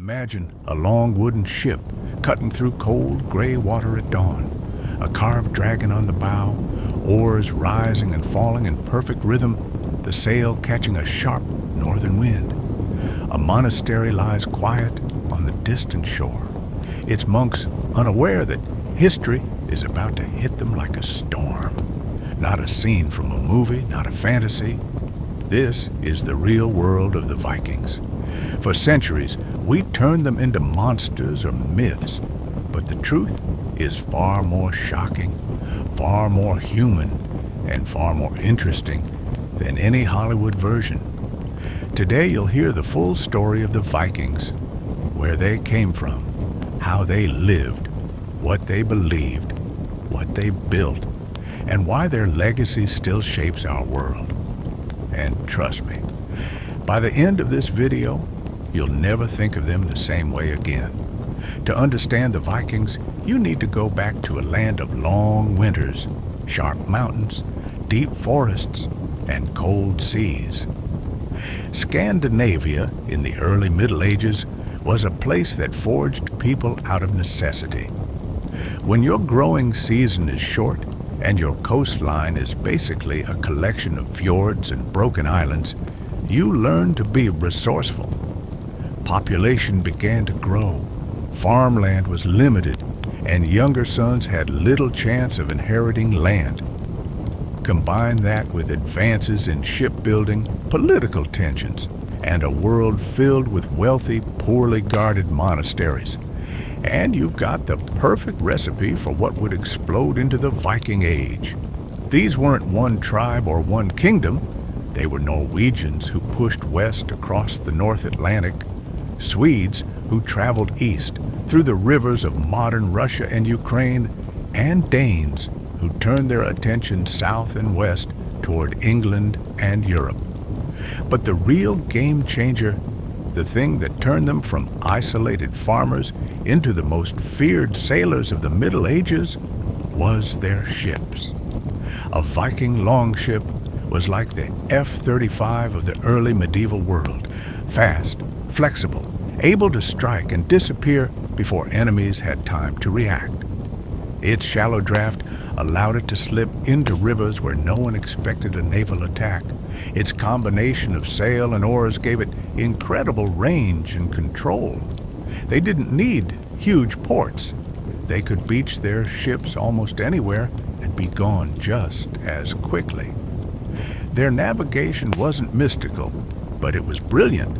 Imagine a long wooden ship cutting through cold gray water at dawn, a carved dragon on the bow, oars rising and falling in perfect rhythm, the sail catching a sharp northern wind. A monastery lies quiet on the distant shore, its monks unaware that history is about to hit them like a storm. Not a scene from a movie, not a fantasy. This is the real world of the Vikings. For centuries, we turned them into monsters or myths, but the truth is far more shocking, far more human, and far more interesting than any Hollywood version. Today you'll hear the full story of the Vikings, where they came from, how they lived, what they believed, what they built, and why their legacy still shapes our world. And trust me, by the end of this video, you'll never think of them the same way again. To understand the Vikings, you need to go back to a land of long winters, sharp mountains, deep forests, and cold seas. Scandinavia, in the early Middle Ages, was a place that forged people out of necessity. When your growing season is short and your coastline is basically a collection of fjords and broken islands, you learn to be resourceful. Population began to grow, farmland was limited, and younger sons had little chance of inheriting land. Combine that with advances in shipbuilding, political tensions, and a world filled with wealthy, poorly guarded monasteries, and you've got the perfect recipe for what would explode into the Viking Age. These weren't one tribe or one kingdom. They were Norwegians who pushed west across the North Atlantic, Swedes who traveled east through the rivers of modern Russia and Ukraine, and Danes who turned their attention south and west toward England and Europe. But the real game changer, the thing that turned them from isolated farmers into the most feared sailors of the Middle Ages, was their ships. A Viking longship was like the F-35 of the early medieval world, fast, flexible, able to strike and disappear before enemies had time to react. Its shallow draft allowed it to slip into rivers where no one expected a naval attack. Its combination of sail and oars gave it incredible range and control. They didn't need huge ports. They could beach their ships almost anywhere and be gone just as quickly. Their navigation wasn't mystical, but it was brilliant.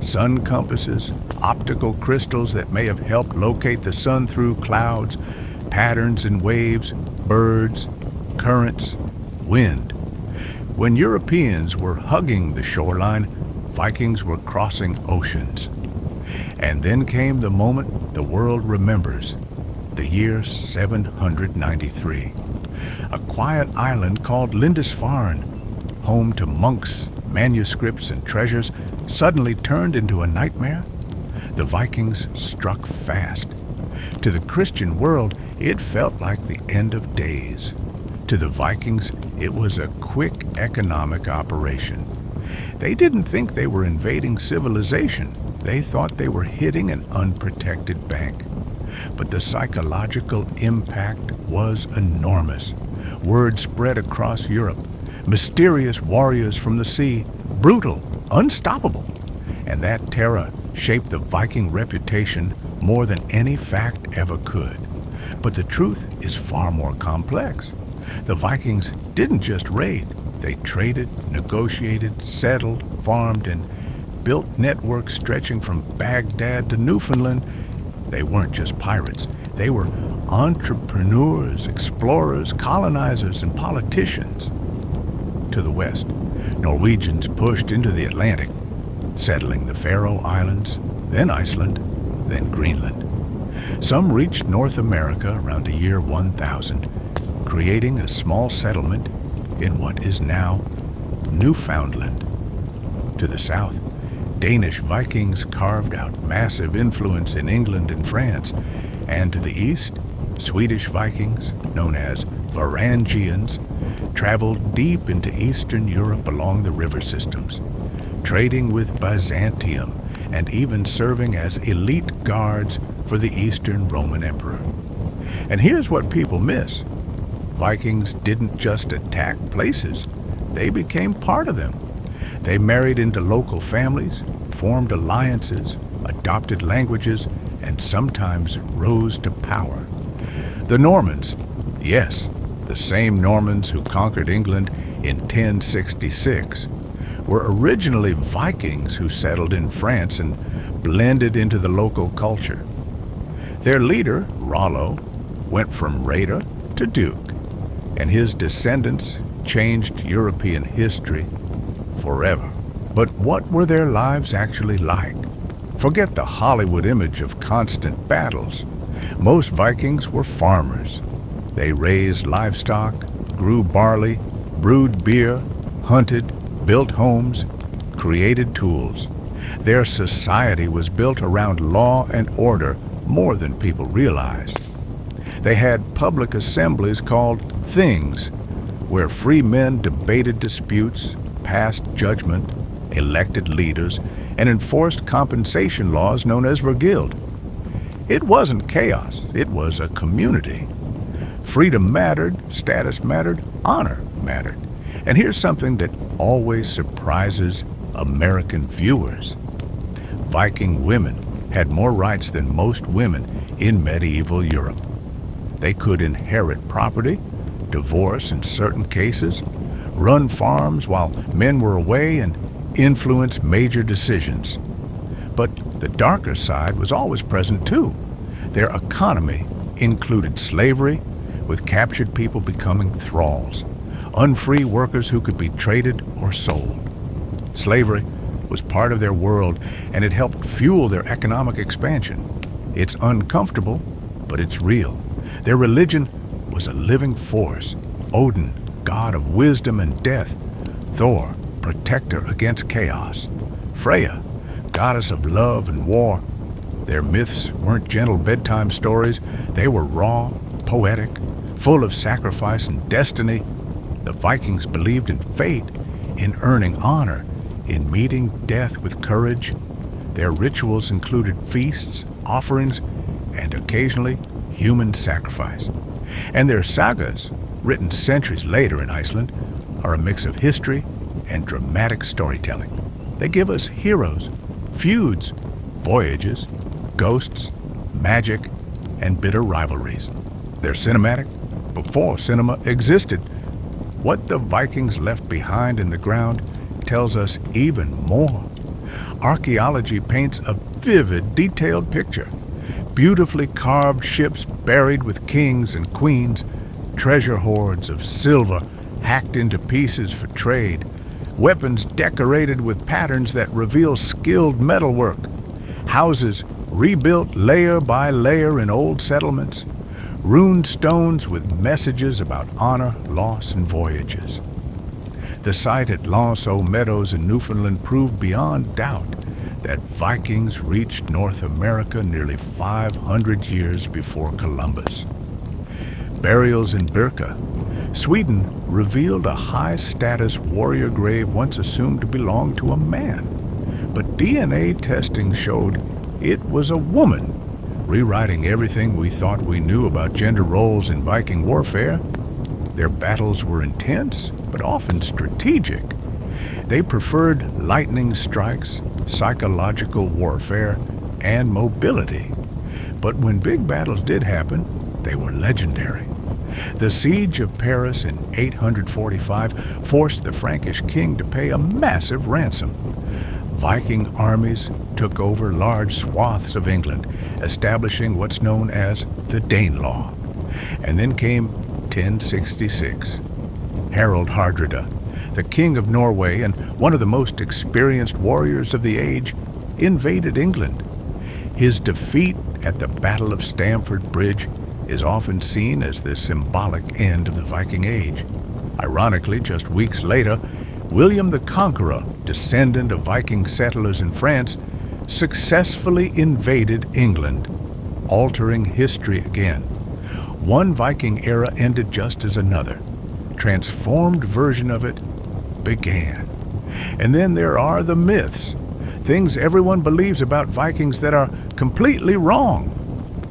Sun compasses, optical crystals that may have helped locate the sun through clouds, patterns in waves, birds, currents, wind. When Europeans were hugging the shoreline, Vikings were crossing oceans. And then came the moment the world remembers, the year 793. A quiet island called Lindisfarne, home to monks, manuscripts, and treasures, suddenly turned into a nightmare. The Vikings struck fast. To the Christian world, it felt like the end of days. To the Vikings, it was a quick economic operation. They didn't think they were invading civilization. They thought they were hitting an unprotected bank. But the psychological impact was enormous. Word spread across Europe. Mysterious warriors from the sea, brutal, unstoppable. And that terror shaped the Viking reputation more than any fact ever could. But the truth is far more complex. The Vikings didn't just raid. They traded, negotiated, settled, farmed, and built networks stretching from Baghdad to Newfoundland. They weren't just pirates. They were entrepreneurs, explorers, colonizers, and politicians. To the west, Norwegians pushed into the Atlantic, settling the Faroe Islands, then Iceland, then Greenland. Some reached North America around the year 1000, creating a small settlement in what is now Newfoundland. To the south, Danish Vikings carved out massive influence in England and France, and to the east, Swedish Vikings, known as Varangians, traveled deep into Eastern Europe along the river systems, trading with Byzantium and even serving as elite guards for the Eastern Roman Emperor. And here's what people miss. Vikings didn't just attack places, they became part of them. They married into local families, formed alliances, adopted languages, and sometimes rose to power. The Normans, yes, the same Normans who conquered England in 1066, were originally Vikings who settled in France and blended into the local culture. Their leader, Rollo, went from raider to duke, and his descendants changed European history forever. But what were their lives actually like? Forget the Hollywood image of constant battles. Most Vikings were farmers. They raised livestock, grew barley, brewed beer, hunted, built homes, created tools. Their society was built around law and order more than people realized. They had public assemblies called things, where free men debated disputes, passed judgment, elected leaders, and enforced compensation laws known as vergild. It wasn't chaos, it was a community. Freedom mattered, status mattered, honor mattered. And here's something that always surprises American viewers. Viking women had more rights than most women in medieval Europe. They could inherit property, divorce in certain cases, run farms while men were away, and influence major decisions. But the darker side was always present too. Their economy included slavery, with captured people becoming thralls, unfree workers who could be traded or sold. Slavery was part of their world, and it helped fuel their economic expansion. It's uncomfortable, but it's real. Their religion was a living force. Odin, god of wisdom and death. Thor, protector against chaos. Freya, goddess of love and war. Their myths weren't gentle bedtime stories. They were raw, poetic, full of sacrifice and destiny. The Vikings believed in fate, in earning honor, in meeting death with courage. Their rituals included feasts, offerings, and occasionally human sacrifice. And their sagas, written centuries later in Iceland, are a mix of history and dramatic storytelling. They give us heroes, feuds, voyages, ghosts, magic, and bitter rivalries. They're cinematic before cinema existed. What the Vikings left behind in the ground tells us even more. Archaeology paints a vivid, detailed picture. Beautifully carved ships buried with kings and queens, treasure hoards of silver hacked into pieces for trade, weapons decorated with patterns that reveal skilled metalwork, houses rebuilt layer by layer in old settlements, runed stones with messages about honor, loss, and voyages. The site at Lanceau Meadows in Newfoundland proved beyond doubt that Vikings reached North America nearly 500 years before Columbus. Burials in Birka, Sweden, revealed a high-status warrior grave once assumed to belong to a man. But DNA testing showed it was a woman, rewriting everything we thought we knew about gender roles in Viking warfare. Their battles were intense, but often strategic. They preferred lightning strikes, psychological warfare, and mobility. But when big battles did happen, they were legendary. The siege of Paris in 845 forced the Frankish king to pay a massive ransom. Viking armies took over large swaths of England, establishing what's known as the Danelaw. And then came 1066. Harald Hardrada, the king of Norway and one of the most experienced warriors of the age, invaded England. His defeat at the Battle of Stamford Bridge is often seen as the symbolic end of the Viking Age. Ironically, just weeks later, William the Conqueror, descendant of Viking settlers in France, successfully invaded England, altering history again. One Viking era ended just as another. Transformed version of it began. And then there are the myths. things everyone believes about Vikings that are completely wrong.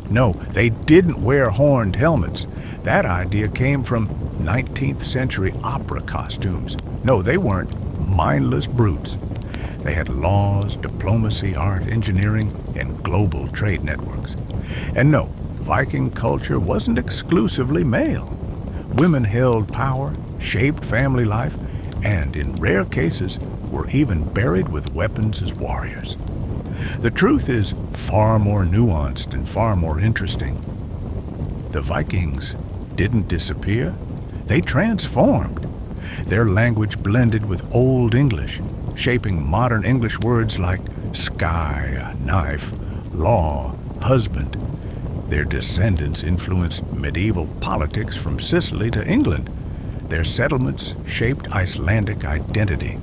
No, they didn't wear horned helmets. That idea came from 19th century opera costumes. No, they weren't mindless brutes. They had laws, diplomacy, art, engineering, and global trade networks. And no, Viking culture wasn't exclusively male. Women held power, shaped family life, and in rare cases were even buried with weapons as warriors. The truth is far more nuanced and far more interesting. The Vikings didn't disappear, they transformed. Their language blended with Old English, shaping modern English words like sky, knife, law, husband. Their descendants influenced medieval politics from Sicily to England. Their settlements shaped Icelandic identity,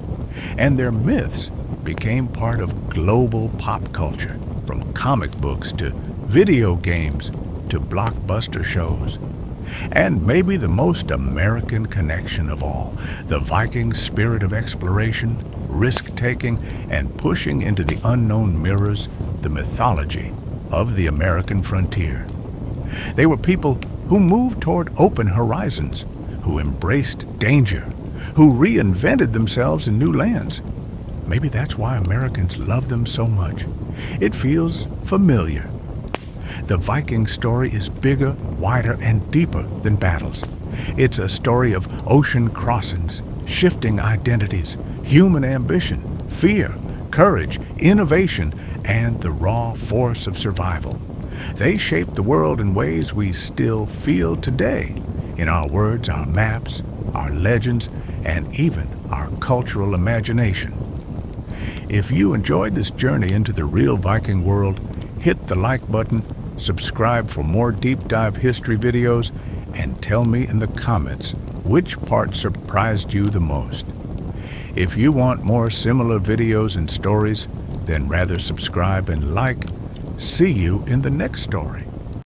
and their myths became part of global pop culture, from comic books to video games to blockbuster shows. And maybe the most American connection of all, the Viking spirit of exploration, risk-taking, and pushing into the unknown mirrors the mythology of the American frontier. They were people who moved toward open horizons, who embraced danger, who reinvented themselves in new lands. Maybe that's why Americans love them so much. It feels familiar. The Viking story is bigger, wider, and deeper than battles. It's a story of ocean crossings, shifting identities, human ambition, fear, courage, innovation, and the raw force of survival. They shaped the world in ways we still feel today, in our words, our maps, our legends, and even our cultural imagination. If you enjoyed this journey into the real Viking world, hit the like button, subscribe for more deep dive history videos, and tell me in the comments which part surprised you the most. If you want more similar videos and stories, then rather subscribe and like. See you in the next story.